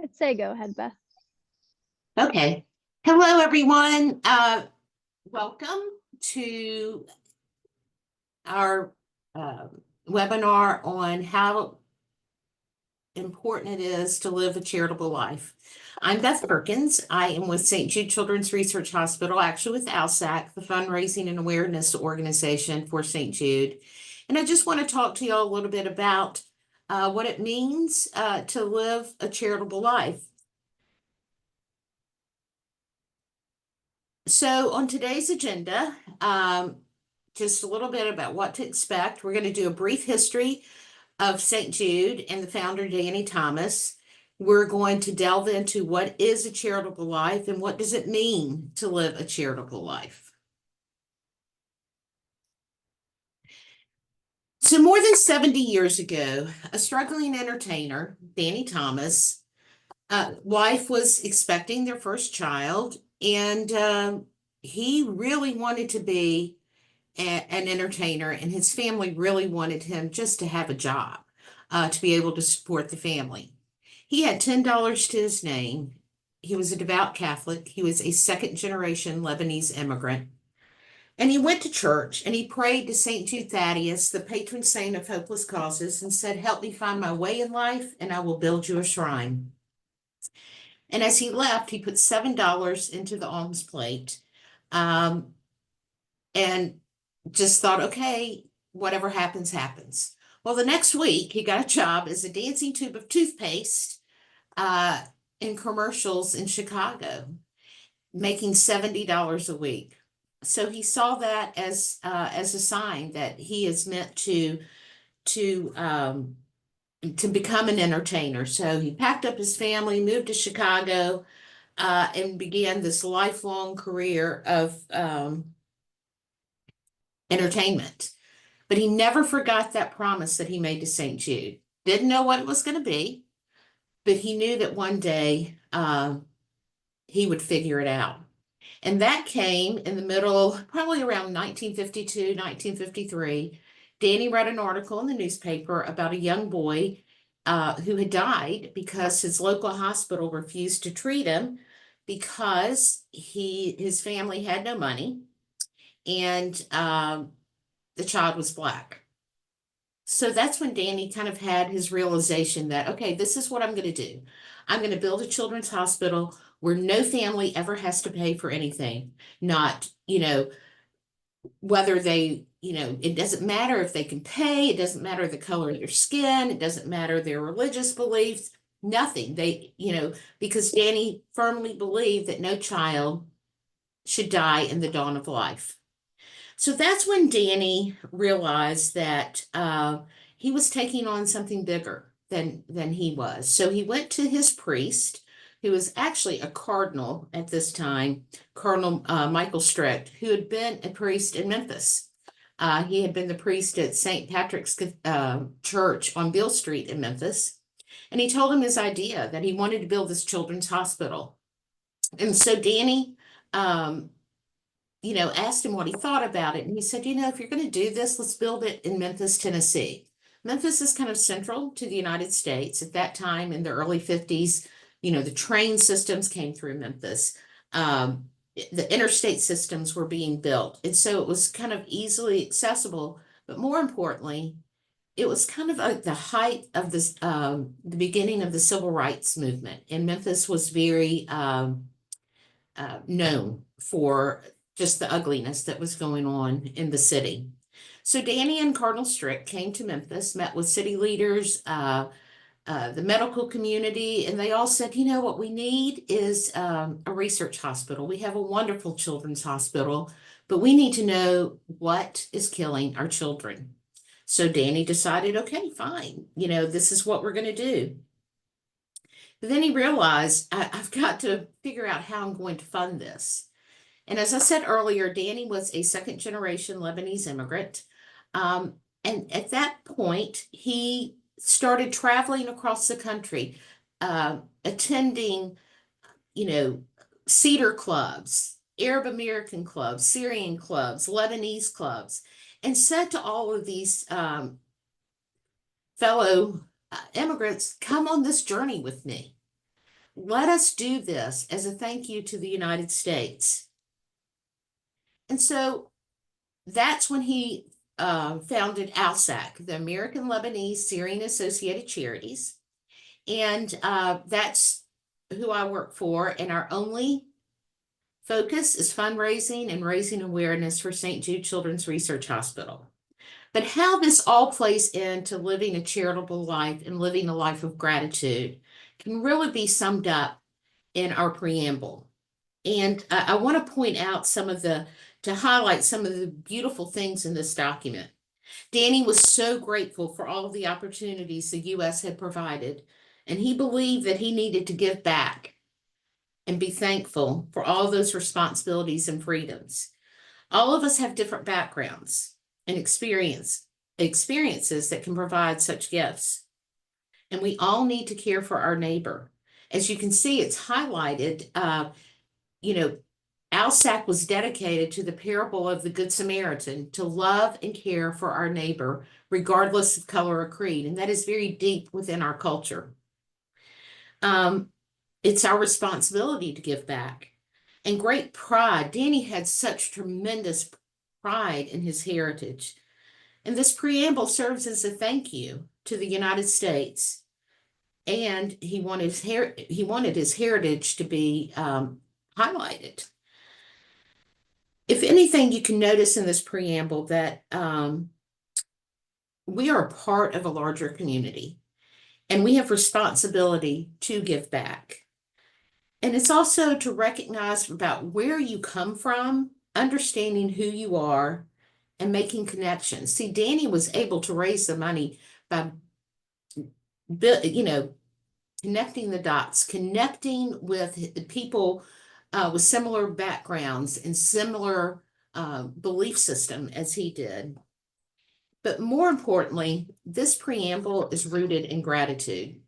I'd say go ahead, Beth. Okay. Hello, everyone. Welcome to our webinar on how important it is to live a charitable life. I'm Beth Perkins. I am with St. Jude Children's Research Hospital, actually with ALSAC, the fundraising and awareness organization for St. Jude. And I just want to talk to you all a little bit about what it means to live a charitable life. So on today's agenda, just a little bit about what to expect. We're going to do a brief history of St. Jude and the founder, Danny Thomas. We're going to delve into what is a charitable life and what does it mean to live a charitable life. So more than 70 years ago, a struggling entertainer, Danny Thomas, wife was expecting their first child, and he really wanted to be an entertainer, and his family really wanted him just to have a job, to be able to support the family. He had $10 to his name. He was a devout Catholic. He was a second generation Lebanese immigrant. And he went to church and he prayed to St. Jude Thaddeus, the patron saint of hopeless causes, and said, "Help me find my way in life, and I will build you a shrine." And as he left, he put $7 into the alms plate, and just thought, okay, whatever happens, happens. Well, the next week, he got a job as a dancing tube of toothpaste in commercials in Chicago, making $70 a week. So he saw that as a sign that he is meant to become an entertainer. So he packed up his family, moved to Chicago, and began this lifelong career of entertainment. But he never forgot that promise that he made to St. Jude. Didn't know what it was going to be, but he knew that one day he would figure it out. And that came in the middle, probably around 1952, 1953. Danny read an article in the newspaper about a young boy who had died because his local hospital refused to treat him because his family had no money, and the child was Black. So that's when Danny kind of had his realization that, okay, this is what I'm going to do. I'm going to build a children's hospital where no family ever has to pay for anything. Not, whether they, it doesn't matter if they can pay, it doesn't matter the color of their skin, it doesn't matter their religious beliefs, nothing. Because Danny firmly believed that no child should die in the dawn of life. So that's when Danny realized that he was taking on something bigger than he was. So he went to his priest, who was actually a cardinal at this time, Cardinal Michael Strict, who had been a priest in Memphis. He had been the priest at St. Patrick's Church on Beale Street in Memphis. And he told him his idea that he wanted to build this children's hospital. And so Danny asked him what he thought about it. And he said, if you're going to do this, let's build it in Memphis, Tennessee. Memphis is kind of central to the United States. At that time, in the early 50s, the train systems came through Memphis. The interstate systems were being built. And so it was kind of easily accessible. But more importantly, it was kind of like the height of this, the beginning of the civil rights movement. And Memphis was very known for just the ugliness that was going on in the city. So Danny and Cardinal Strict came to Memphis, met with city leaders, the medical community, and they all said, what we need is a research hospital. We have a wonderful children's hospital, but we need to know what is killing our children. So Danny decided, okay, fine, this is what we're going to do. But then he realized, I've got to figure out how I'm going to fund this. And as I said earlier, Danny was a second generation Lebanese immigrant. And at that point, he started traveling across the country, attending, Cedar clubs, Arab American clubs, Syrian clubs, Lebanese clubs, and said to all of these fellow immigrants, come on this journey with me. let us do this as a thank you to the United States. And so that's when he founded ALSAC, the American Lebanese Syrian Associated Charities. And that's who I work for. And our only focus is fundraising and raising awareness for St. Jude Children's Research Hospital. But how this all plays into living a charitable life and living a life of gratitude can really be summed up in our preamble. And I want to point out to highlight some of the beautiful things in this document. Danny was so grateful for all of the opportunities the U.S. had provided, and he believed that he needed to give back and be thankful for all those responsibilities and freedoms. All of us have different backgrounds and experiences that can provide such gifts. And we all need to care for our neighbor. As you can see, it's highlighted, Alsac was dedicated to the parable of the Good Samaritan, to love and care for our neighbor, regardless of color or creed. And that is very deep within our culture. It's our responsibility to give back. And great pride. Danny had such tremendous pride in his heritage. And this preamble serves as a thank you to the United States. And he wanted his heritage to be highlighted. If anything, you can notice in this preamble that we are a part of a larger community, and we have responsibility to give back. And it's also to recognize about where you come from, understanding who you are, and making connections. See, Danny was able to raise the money by, connecting the dots, connecting with people with similar backgrounds and similar belief system as he did. But more importantly, this preamble is rooted in gratitude.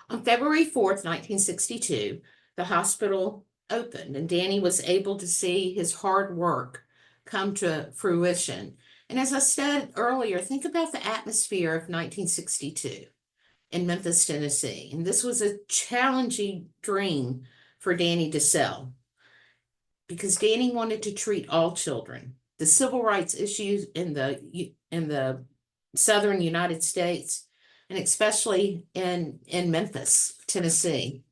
On February 4th, 1962, the hospital opened, and Danny was able to see his hard work come to fruition. And as I said earlier, think about the atmosphere of 1962 in Memphis, Tennessee. And this was a challenging dream for Danny to sell, because Danny wanted to treat all children. The civil rights issues in the southern United States, and especially in Memphis, Tennessee.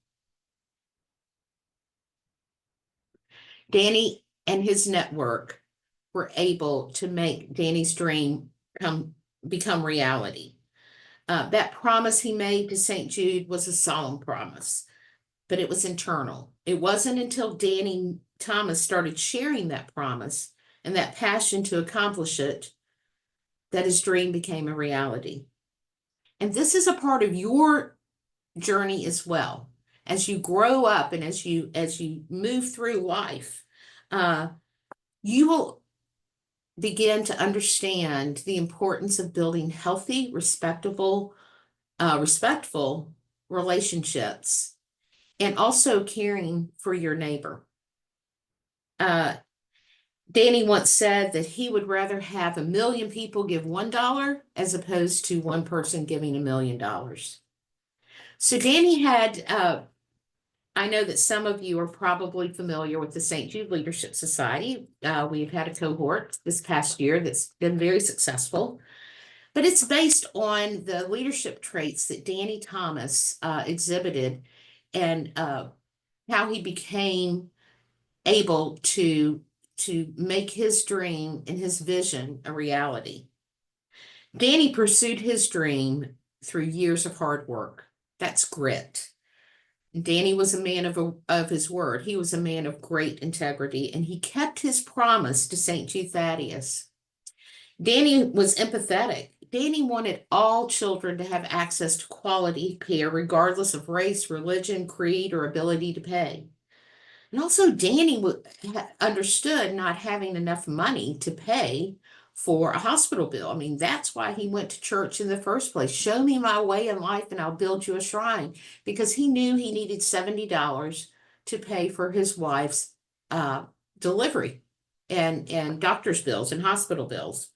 Danny and his network were able to make Danny's dream become reality. That promise he made to St. Jude was a solemn promise, but it was internal. It wasn't until Danny Thomas started sharing that promise and that passion to accomplish it that his dream became a reality. And this is a part of your journey as well. As you grow up and as you move through life, you will begin to understand the importance of building healthy, respectful relationships, and also caring for your neighbor. Danny once said that he would rather have 1 million people give $1 as opposed to one person giving $1 million. So Danny had, I know that some of you are probably familiar with the St. Jude Leadership Society. We've had a cohort this past year that's been very successful, but it's based on the leadership traits that Danny Thomas exhibited, and how he became able to make his dream and his vision a reality. Danny pursued his dream through years of hard work. That's grit. Danny was a man of his word. He was a man of great integrity, and he kept his promise to St. Jude Thaddeus. Danny was empathetic. Danny wanted all children to have access to quality care, regardless of race, religion, creed, or ability to pay. And also, Danny understood not having enough money to pay for a hospital bill. I mean, that's why he went to church in the first place. Show me my way in life and I'll build you a shrine, because he knew he needed $70 to pay for his wife's delivery and doctor's bills and hospital bills.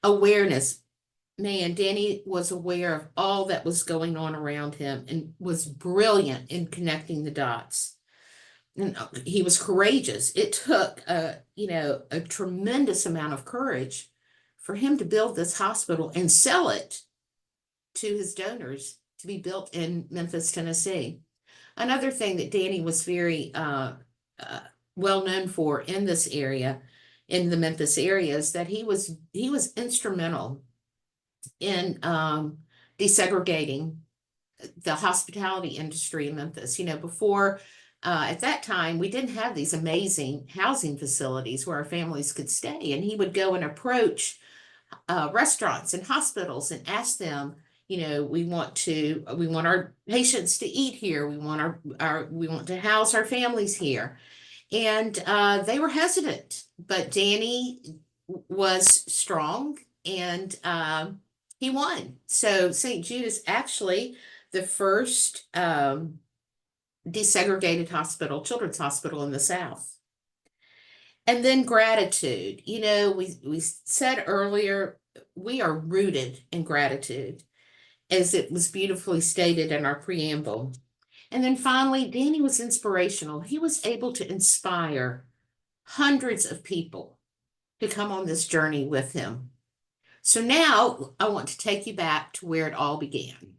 Awareness. man, Danny was aware of all that was going on around him and was brilliant in connecting the dots. And he was courageous. It took a tremendous amount of courage for him to build this hospital and sell it to his donors to be built in Memphis, Tennessee. Another thing that Danny was very well known for in this area, in the Memphis area, is that he was instrumental in desegregating the hospitality industry in Memphis. Before at that time, we didn't have these amazing housing facilities where our families could stay, and he would go and approach restaurants and hospitals and ask them, we want our patients to eat here. We want to house our families here. And they were hesitant, but Danny was strong, and he won. So St. Jude is actually the first desegregated children's hospital in the South. And then gratitude. We said earlier, we are rooted in gratitude, as it was beautifully stated in our preamble. And then finally, Danny was inspirational. He was able to inspire hundreds of people to come on this journey with him. So now I want to take you back to where it all began.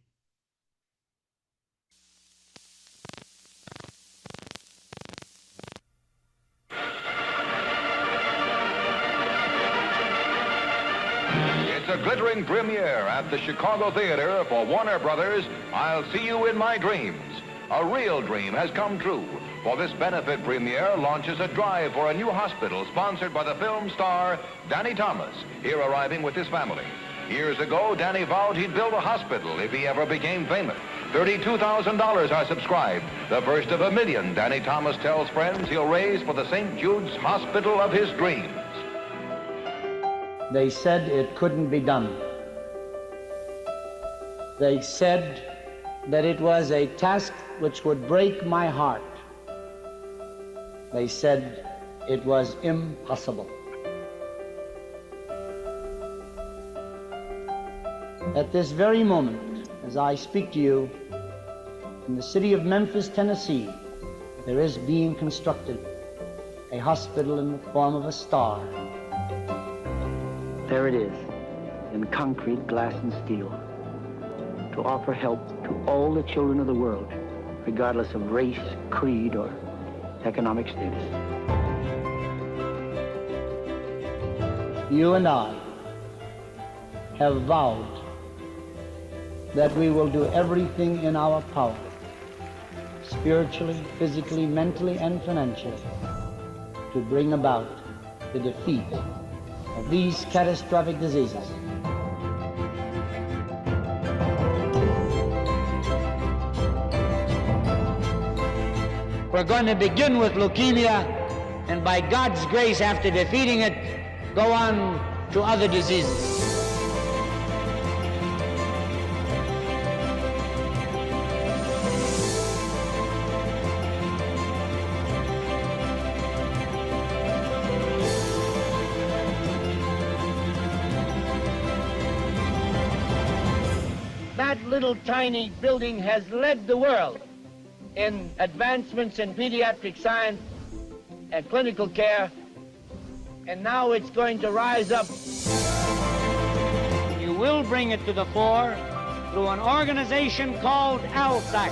It's a glittering premiere at the Chicago Theater for Warner Brothers' I'll See You in My Dreams. A real dream has come true, for this benefit premiere launches a drive for a new hospital sponsored by the film star Danny Thomas, here arriving with his family. Years ago, Danny vowed he'd build a hospital if he ever became famous. $32,000 are subscribed, the first of $1 million Danny Thomas tells friends he'll raise for the St. Jude's Hospital of his dreams. They said it couldn't be done. They said that it was a task which would break my heart. They said it was impossible. At this very moment, as I speak to you, in the city of Memphis, Tennessee, there is being constructed a hospital in the form of a star. There it is, in concrete, glass, and steel, to offer help to all the children of the world, regardless of race, creed, or economic status. You and I have vowed that we will do everything in our power, spiritually, physically, mentally, and financially, to bring about the defeat of these catastrophic diseases. We're going to begin with leukemia, and by God's grace, after defeating it, go on to other diseases. That little tiny building has led the world in advancements in pediatric science and clinical care, and now it's going to rise up. You will bring it to the fore through an organization called ALSAC.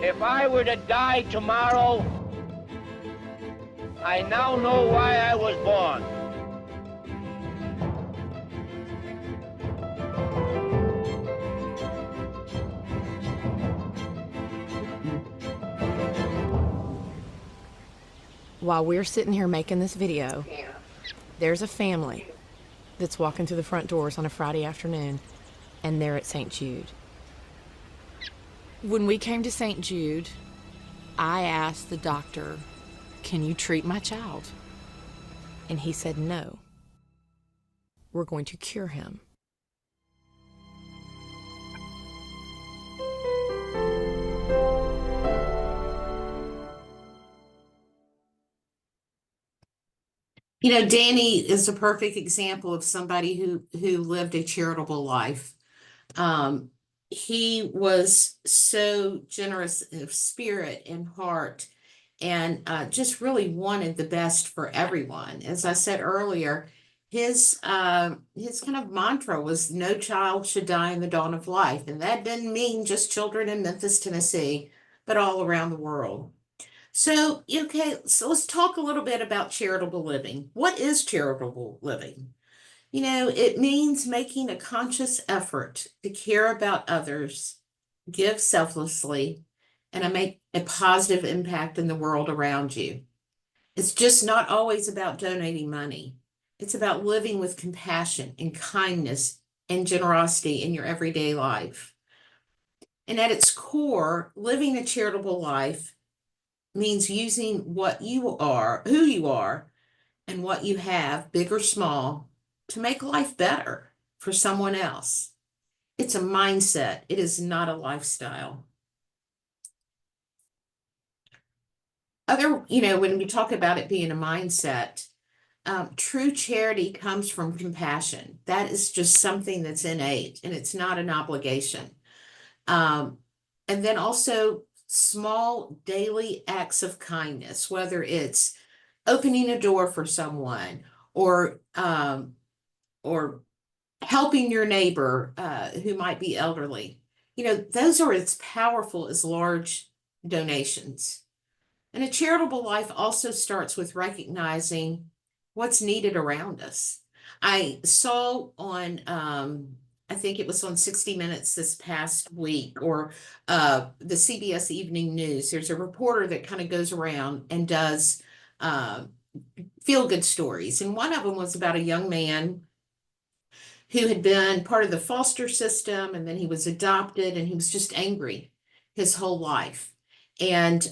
If I were to die tomorrow, I now know why I was born. While we're sitting here making this video, there's a family that's walking through the front doors on a Friday afternoon, and they're at St. Jude. When we came to St. Jude, I asked the doctor, "Can you treat my child?" And he said, "No. We're going to cure him." You know, Danny is a perfect example of somebody who lived a charitable life. He was so generous of spirit and heart, and just really wanted the best for everyone. As I said earlier, his kind of mantra was no child should die in the dawn of life. And that didn't mean just children in Memphis, Tennessee, but all around the world. So, okay, so let's talk a little bit about charitable living. What is charitable living? You know, it means making a conscious effort to care about others, give selflessly, and make a positive impact in the world around you. It's just not always about donating money. It's about living with compassion and kindness and generosity in your everyday life. And at its core, living a charitable life means using what you are, who you are, and what you have, big or small, to make life better for someone else. It's a mindset. It is not a lifestyle. When we talk about it being a mindset, true charity comes from compassion. That is just something that's innate, and it's not an obligation. And then also small daily acts of kindness, whether it's opening a door for someone or helping your neighbor who might be elderly. You know, those are as powerful as large donations. And a charitable life also starts with recognizing what's needed around us. I saw on, I think it was on 60 Minutes this past week, or the CBS Evening News. There's a reporter that kind of goes around and does feel-good stories. And one of them was about a young man who had been part of the foster system, and then he was adopted, and he was just angry his whole life. And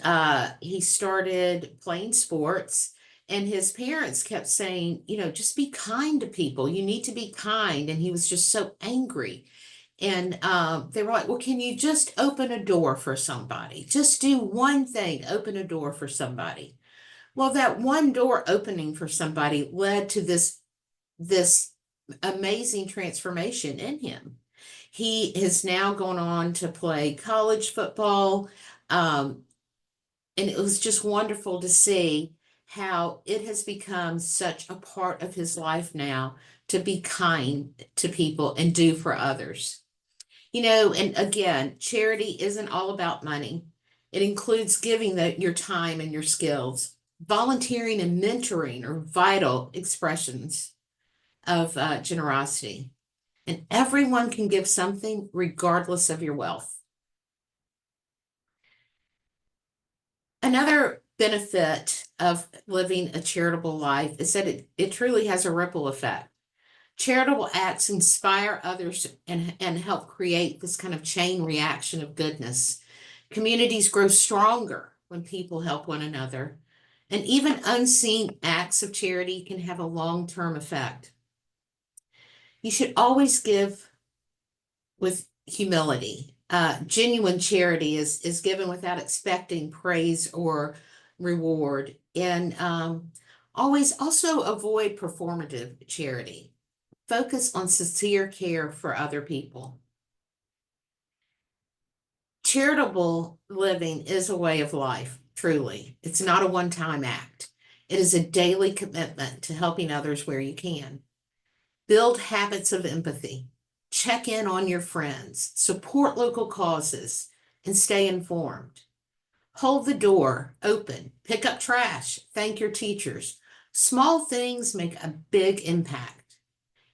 he started playing sports, and his parents kept saying, you know, just be kind to people. You need to be kind. And he was just so angry. And they were like, well, can you just open a door for somebody? Just do one thing, open a door for somebody. Well, that one door opening for somebody led to this amazing transformation in him. He has now gone on to play college football. And it was just wonderful to see how it has become such a part of his life now to be kind to people and do for others. You know, and again, charity isn't all about money. It includes giving your time and your skills. Volunteering and mentoring are vital expressions of generosity. And everyone can give something regardless of your wealth. Another benefit of living a charitable life is that it truly has a ripple effect. Charitable acts inspire others and help create this kind of chain reaction of goodness. Communities grow stronger when people help one another. And even unseen acts of charity can have a long-term effect. You should always give with humility. Genuine charity is given without expecting praise or reward. And always also avoid performative charity. Focus on sincere care for other people. Charitable living is a way of life, truly. It's not a one-time act. It is a daily commitment to helping others where you can. Build habits of empathy. Check in on your friends. Support local causes and stay informed. Hold the door open. Pick up trash. Thank your teachers. Small things make a big impact.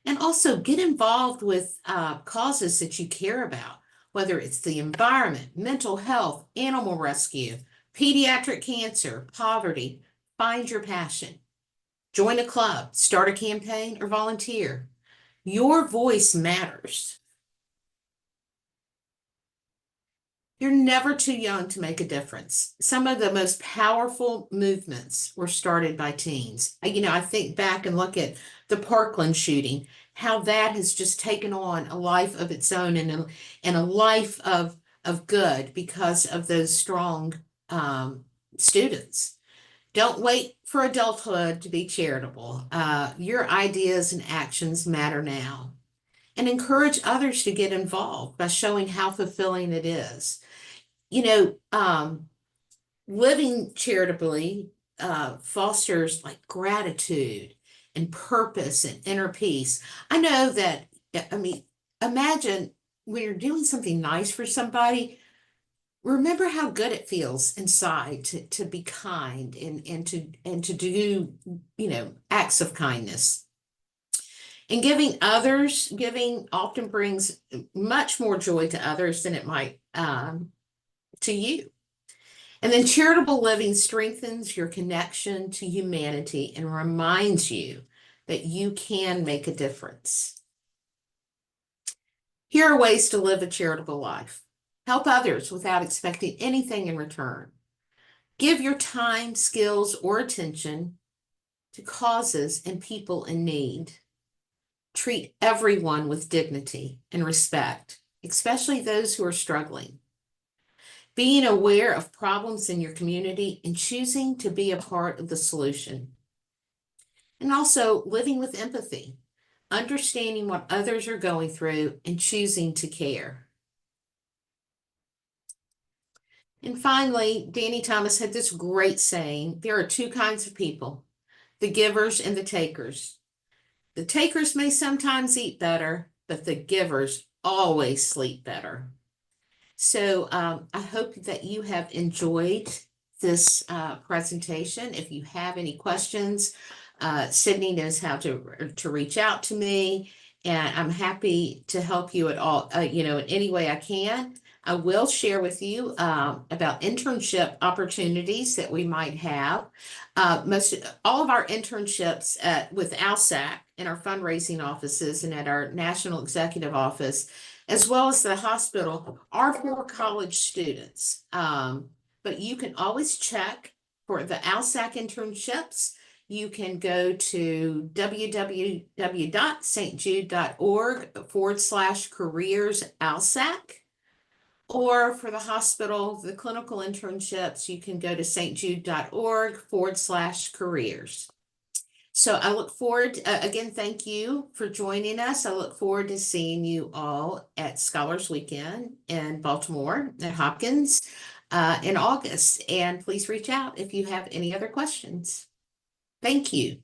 And also get involved with causes that you care about, whether it's the environment, mental health, animal rescue, pediatric cancer, poverty, Find your passion. Join a club, start a campaign, or volunteer. Your voice matters. You're never too young to make a difference. Some of the most powerful movements were started by teens. I think back and look at the Parkland shooting, how that has just taken on a life of its own and a life of good because of those strong students. Don't wait for adulthood to be charitable. Your ideas and actions matter now. And encourage others to get involved by showing how fulfilling it is. Living charitably fosters like gratitude and purpose and inner peace. I know that, imagine when you're doing something nice for somebody, remember how good it feels inside to be kind and to do, acts of kindness. And giving often brings much more joy to others than it might to you. And then charitable living strengthens your connection to humanity and reminds you that you can make a difference. Here are ways to live a charitable life. Help others without expecting anything in return. Give your time, skills, or attention to causes and people in need. Treat everyone with dignity and respect, especially those who are struggling. Being aware of problems in your community and choosing to be a part of the solution. And also living with empathy, understanding what others are going through and choosing to care. And finally, Danny Thomas had this great saying, there are two kinds of people, the givers and the takers. The takers may sometimes eat better, but the givers always sleep better. So I hope that you have enjoyed this presentation. If you have any questions, Sydney knows how to reach out to me, and I'm happy to help you at all, in any way I can. I will share with you about internship opportunities that we might have. All of our internships with ALSAC in our fundraising offices and at our National Executive Office, as well as the hospital, are for college students. But you can always check for the ALSAC internships. You can go to www.stjude.org/careers ALSAC. Or for the hospital, the clinical internships, you can go to stjude.org/careers. So I look forward, again, thank you for joining us. I look forward to seeing you all at Scholars Weekend in Baltimore at Hopkins in August. And please reach out if you have any other questions. Thank you.